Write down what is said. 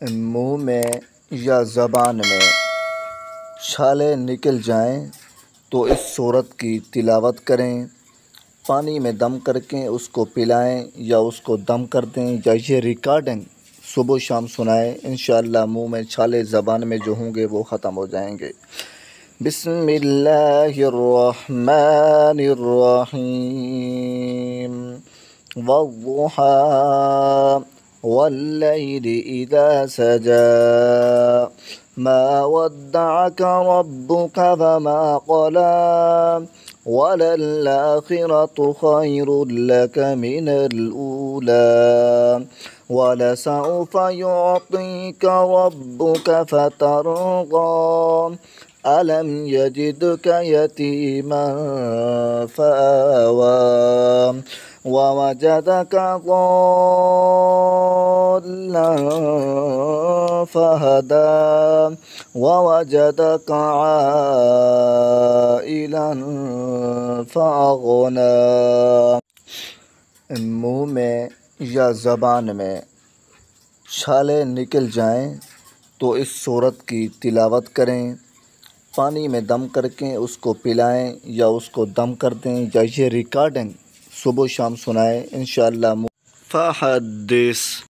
मुंह में या ज़बान में छाले निकल जाएं तो इस सूरत की तिलावत करें। पानी में दम करके उसको पिलाएं या उसको दम कर दें या ये रिकॉर्डिंग सुबह शाम सुनाएं। इंशाअल्लाह मुंह में छाले ज़बान में जो होंगे वो ख़त्म हो जाएंगे। बिस्मिल्लाहिर्रहमानिर्रहीम वद्दुहा वल्लैलि इज़ा सजा मा वद्दअक रब्बुक वमा क़ला वलल्लाखिरतु खैरुल लक मिनल ऊला वलसौफ युअतीक रब्बुक फतरदा अलम यजिदक यतीमन फआवा ववजदक ضالًا फहदा ववजदक आइला फअगना। मुंह में या ज़बान में छाले निकल जाएं तो इस सूरत की तिलावत करें। पानी में दम करके उसको पिलाएं या उसको दम कर दें या ये रिकॉर्डिंग सुबह शाम सुनाएं। इंशाअल्लाह। फहद्दिस